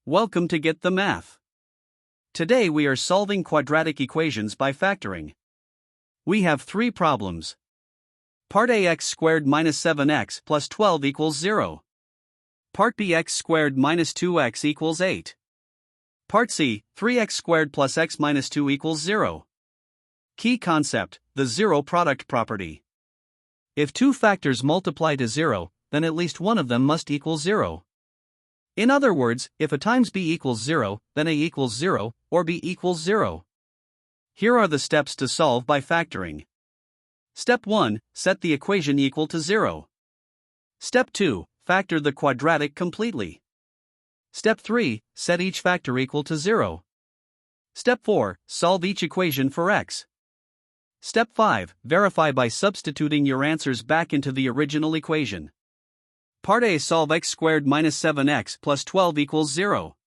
Welcome to Get the Math. Today we are solving quadratic equations by factoring. We have three problems. Part A, x squared minus 7x plus 12 equals 0. Part B, x squared minus 2x equals 8. Part C, 3x squared plus x minus 2 equals 0. Key concept, the zero product property. If two factors multiply to 0, then at least one of them must equal 0. In other words, if a times b equals 0, then a equals 0, or b equals 0. Here are the steps to solve by factoring. Step 1, set the equation equal to 0. Step 2, factor the quadratic completely. Step 3, set each factor equal to 0. Step 4, solve each equation for x. Step 5, verify by substituting your answers back into the original equation. Part A, solve x squared minus 7x plus 12 equals 0.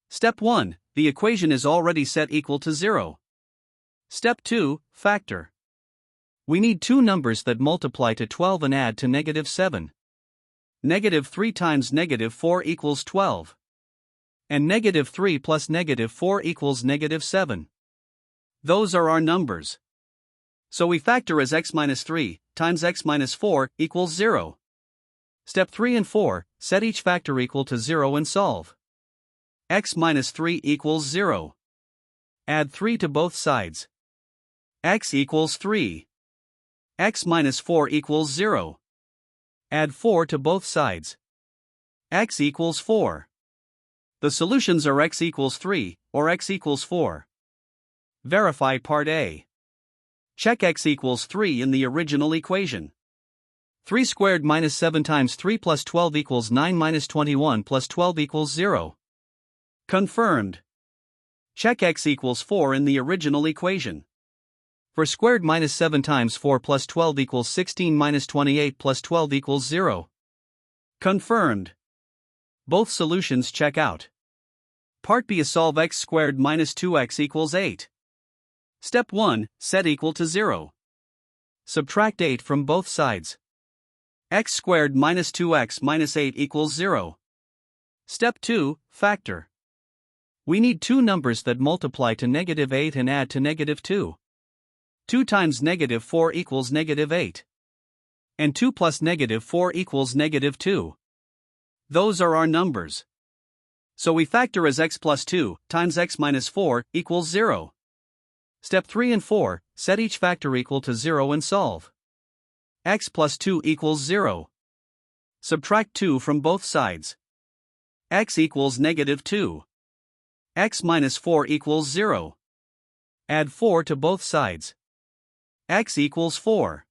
Step 1, the equation is already set equal to 0. Step 2, factor. We need two numbers that multiply to 12 and add to negative 7. Negative 3 times negative 4 equals 12. And negative 3 plus negative 4 equals negative 7. Those are our numbers. So we factor as x minus 3 times x minus 4 equals 0. Step 3 and 4, set each factor equal to 0 and solve. X minus 3 equals 0. Add 3 to both sides. X equals 3. X minus 4 equals 0. Add 4 to both sides. X equals 4. The solutions are x equals 3, or x equals 4. Verify Part A. Check x equals 3 in the original equation. 3 squared minus 7 times 3 plus 12 equals 9 minus 21 plus 12 equals 0. Confirmed. Check x equals 4 in the original equation. For squared minus 7 times 4 plus 12 equals 16 minus 28 plus 12 equals 0. Confirmed. Both solutions check out. Part B is solve x squared minus 2x equals 8. Step 1, set equal to 0. Subtract 8 from both sides. X squared minus 2x minus 8 equals 0. Step 2, factor. We need two numbers that multiply to negative 8 and add to negative 2. 2 times negative 4 equals negative 8. And 2 plus negative 4 equals negative 2. Those are our numbers. So we factor as x plus 2 times x minus 4 equals 0. Step 3 and 4, set each factor equal to 0 and solve. X plus 2 equals 0. Subtract 2 from both sides. X equals negative 2. X minus 4 equals 0. Add 4 to both sides. X equals 4.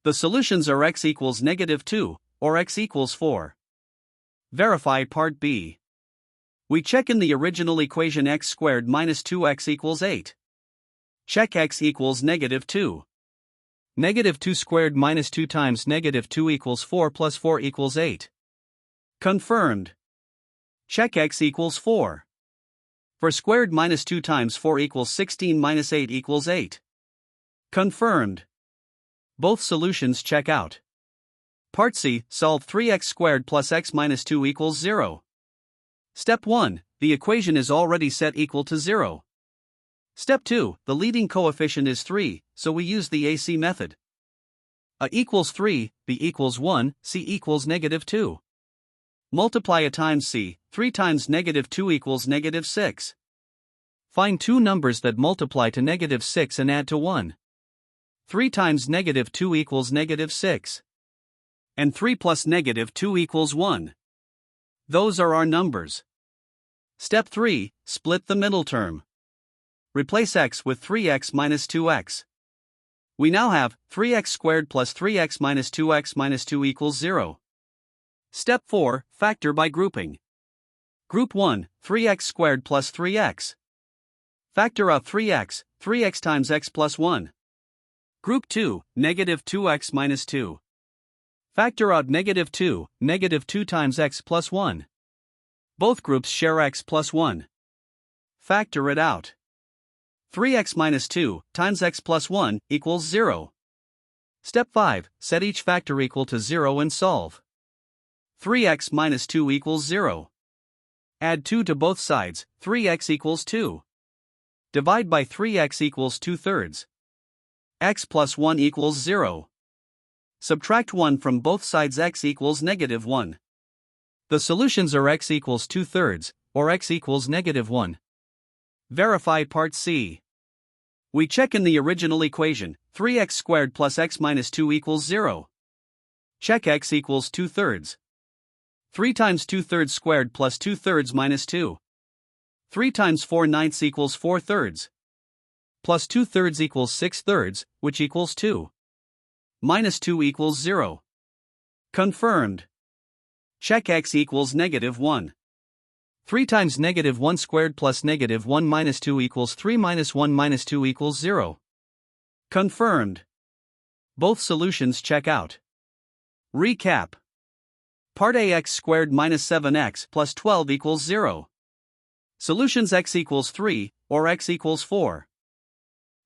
The solutions are x equals negative 2, or x equals 4. Verify Part B. We check in the original equation x squared minus 2x equals 8. Check x equals negative 2. Negative 2 squared minus 2 times negative 2 equals 4 plus 4 equals 8. Confirmed. Check x equals 4. For squared minus 2 times 4 equals 16 minus 8 equals 8. Confirmed. Both solutions check out. Part C, solve 3x squared plus x minus 2 equals 0. Step 1, the equation is already set equal to 0. Step 2, the leading coefficient is 3, so we use the AC method. A equals 3, B equals 1, C equals negative 2. Multiply A times C, 3 times negative 2 equals negative 6. Find two numbers that multiply to negative 6 and add to 1. 3 times negative 2 equals negative 6. And 3 plus negative 2 equals 1. Those are our numbers. Step 3, split the middle term. Replace x with 3x minus 2x. We now have 3x squared plus 3x minus 2 equals 0. Step 4, factor by grouping. Group 1, 3x squared plus 3x. Factor out 3x times x plus 1. Group 2, negative 2x minus 2. Factor out negative 2 times x plus 1. Both groups share x plus 1. Factor it out. 3x minus 2 times x plus 1 equals 0. Step 5, set each factor equal to 0 and solve. 3x minus 2 equals 0. Add 2 to both sides, 3x equals 2. Divide by 3x equals 2/3. X plus 1 equals 0. Subtract 1 from both sides, x equals -1. The solutions are x equals 2/3, or x equals -1. Verify part C. We check in the original equation, 3x squared plus x minus 2 equals 0. Check x equals 2/3. 3 times 2/3 squared plus 2/3 minus 2. 3 times 4/9 equals 4/3. Plus 2/3 equals 6/3, which equals 2. Minus 2 equals 0. Confirmed. Check x equals -1. 3 times -1 squared plus -1 minus 2 equals 3 minus 1 minus 2 equals 0. Confirmed. Both solutions check out. Recap. Part A, x squared minus 7x plus 12 equals 0. Solutions x equals 3, or x equals 4.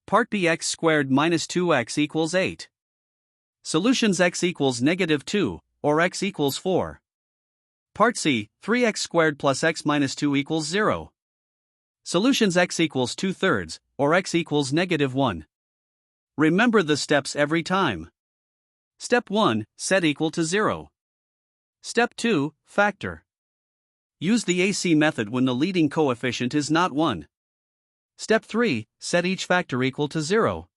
Part B, x squared minus 2x equals 8. Solutions x equals -2, or x equals 4. Part C, 3x squared plus x minus 2 equals 0. Solutions x equals 2/3, or x equals -1. Remember the steps every time. Step 1, set equal to 0. Step 2, factor. Use the AC method when the leading coefficient is not 1. Step 3, set each factor equal to 0.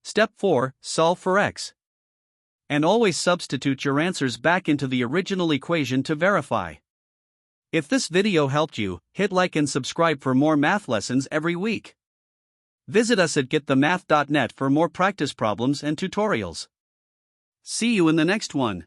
Step 4, solve for x. And always substitute your answers back into the original equation to verify. If this video helped you, hit like and subscribe for more math lessons every week. Visit us at getthemath.net for more practice problems and tutorials. See you in the next one.